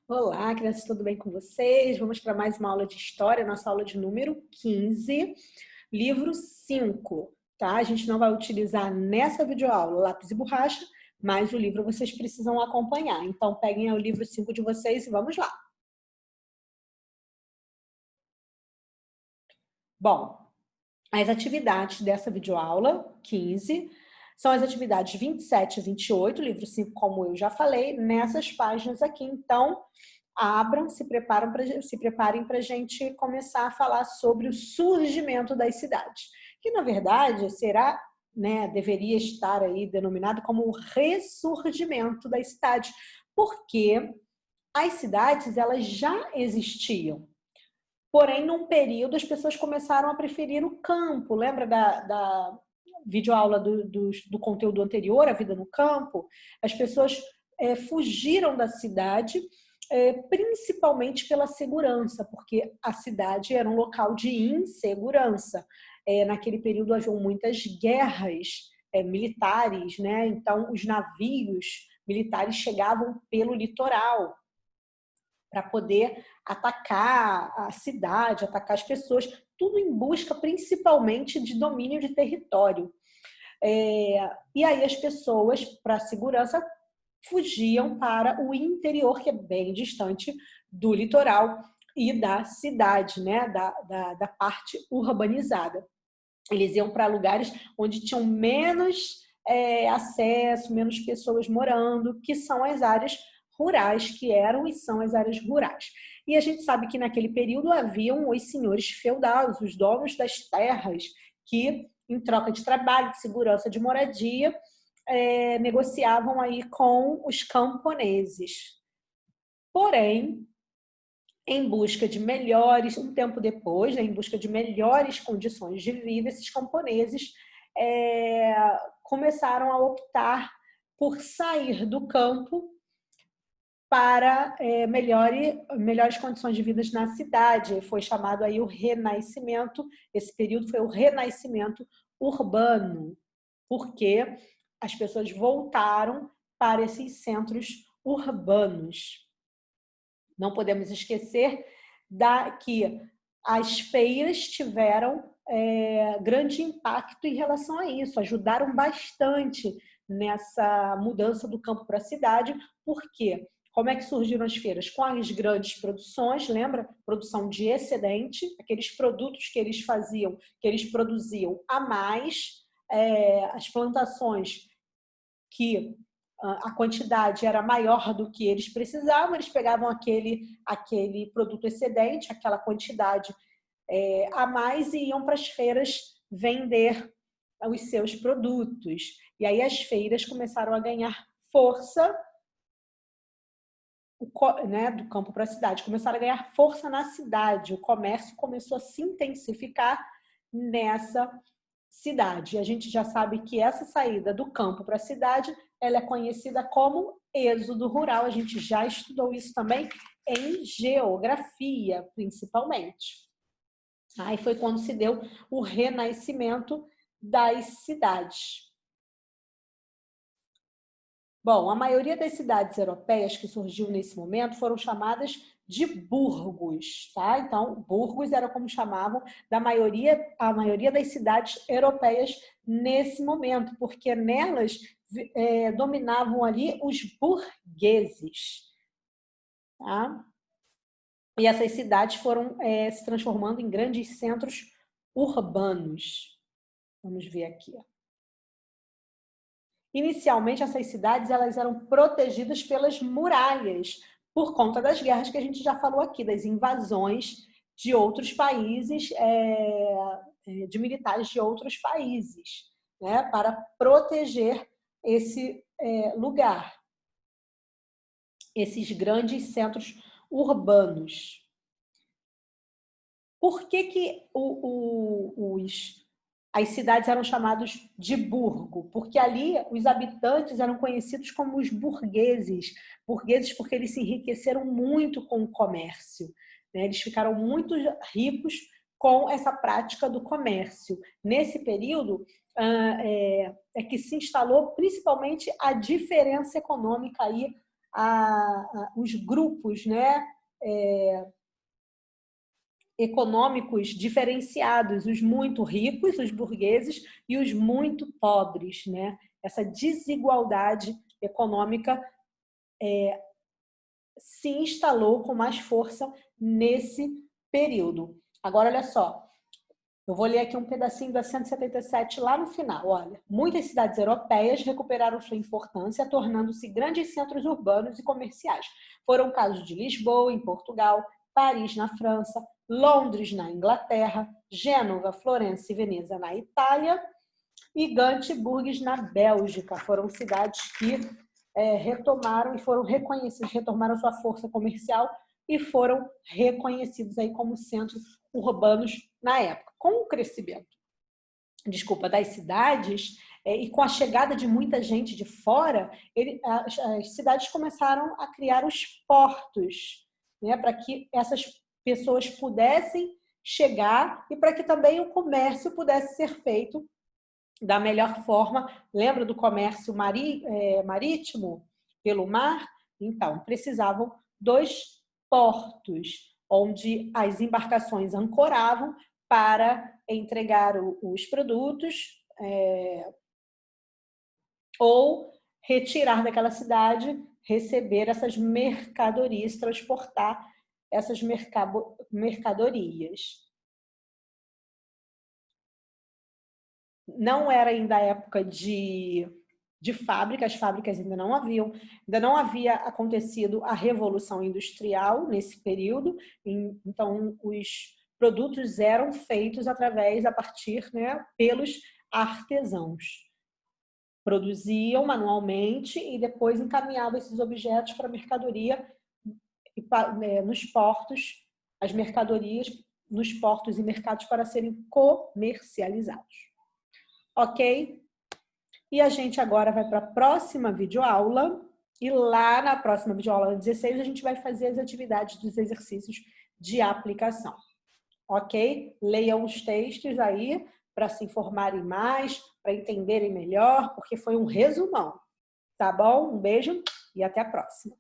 Olá, crianças, tudo bem com vocês? Vamos para mais uma aula de história, nossa aula de número 15, livro 5, tá? A gente não vai utilizar nessa videoaula lápis e borracha, mas o livro vocês precisam acompanhar. Então, peguem o livro 5 de vocês e vamos lá. Bom, as atividades dessa videoaula 15 são as atividades 27 e 28, livro 5, como eu já falei, nessas páginas aqui. Então, abram, se preparem para a gente começar a falar sobre o surgimento das cidades, que na verdade deveria estar aí denominado como o ressurgimento das cidades, porque as cidades elas já existiam. Porém, num período, as pessoas começaram a preferir o campo. Lembra da videoaula do conteúdo anterior, A Vida no Campo? As pessoas fugiram da cidade, principalmente pela segurança, porque a cidade era um local de insegurança. Naquele período, haviam muitas guerras militares, né? Então, os navios militares chegavam pelo litoral para poder atacar a cidade, atacar as pessoas, tudo em busca principalmente de domínio de território. E aí as pessoas, para segurança, fugiam para o interior, que é bem distante do litoral e da cidade, né? da parte urbanizada. Eles iam para lugares onde tinham menos acesso, menos pessoas morando, que são as áreas rurais, que eram e são as áreas rurais. E a gente sabe que naquele período haviam os senhores feudais, os donos das terras, que, em troca de trabalho, de segurança, de moradia, negociavam aí com os camponeses. Porém, em busca de melhores, um tempo depois, em busca de melhores condições de vida, esses camponeses começaram a optar por sair do campo para melhores condições de vida na cidade. Foi chamado aí o Renascimento, esse período foi o Renascimento urbano, porque as pessoas voltaram para esses centros urbanos. Não podemos esquecer que as feiras tiveram grande impacto em relação a isso, ajudaram bastante nessa mudança do campo para a cidade. Por quê? Como é que surgiram as feiras? Com as grandes produções, lembra? Produção de excedente, aqueles produtos que eles faziam, que eles produziam a mais, as plantações que a quantidade era maior do que eles precisavam, eles pegavam aquele produto excedente, aquela quantidade a mais e iam para as feiras vender os seus produtos. E aí as feiras começaram a ganhar força, né, do campo para a cidade, começaram a ganhar força na cidade, o comércio começou a se intensificar nessa cidade. E a gente já sabe que essa saída do campo para a cidade, ela é conhecida como êxodo rural. A gente já estudou isso também em geografia, principalmente. Aí foi quando se deu o renascimento das cidades. Bom, a maioria das cidades europeias que surgiu nesse momento foram chamadas de burgos, tá? Então, burgos era como chamavam a maioria das cidades europeias nesse momento, porque nelas dominavam ali os burgueses, tá? E essas cidades foram se transformando em grandes centros urbanos. Vamos ver aqui. Inicialmente, essas cidades elas eram protegidas pelas muralhas, por conta das guerras que a gente já falou aqui, das invasões de outros países, de militares de outros países, né, para proteger esse lugar, esses grandes centros urbanos. Por que as cidades eram chamadas de burgo? Porque ali os habitantes eram conhecidos como os burgueses. Burgueses porque eles se enriqueceram muito com o comércio, né? Eles ficaram muito ricos com essa prática do comércio. Nesse período é que se instalou principalmente a diferença econômica aí os grupos, né, econômicos diferenciados, os muito ricos, os burgueses, e os muito pobres, né? Essa desigualdade econômica se instalou com mais força nesse período. Agora, olha só, eu vou ler aqui um pedacinho da 177 lá no final. Olha, muitas cidades europeias recuperaram sua importância, tornando-se grandes centros urbanos e comerciais. Foram casos de Lisboa, em Portugal, Paris, na França, Londres, na Inglaterra, Gênova, Florença e Veneza, na Itália, e Gant e Bourges, na Bélgica. Foram cidades que retomaram e foram reconhecidas, retomaram sua força comercial e foram reconhecidos aí como centros urbanos na época. Com o crescimento, das cidades e com a chegada de muita gente de fora, as cidades começaram a criar os portos, né, para que essas pessoas pudessem chegar e para que também o comércio pudesse ser feito da melhor forma. Lembra do comércio marítimo pelo mar? Então, precisavam dos portos, onde as embarcações ancoravam para entregar os produtos ou retirar daquela cidade, receber essas mercadorias, transportar essas mercadorias. Não era ainda a época de fábrica, as fábricas ainda não havia acontecido a Revolução Industrial nesse período, então os produtos eram feitos a partir, né, pelos artesãos. Produziam manualmente e depois encaminhavam esses objetos para a mercadoria nos portos, as mercadorias nos portos e mercados para serem comercializados. Ok? E a gente agora vai para a próxima videoaula. E lá na próxima videoaula 16, a gente vai fazer as atividades dos exercícios de aplicação. Ok? Leiam os textos aí para se informarem mais, para entenderem melhor, porque foi um resumão. Tá bom? Um beijo e até a próxima.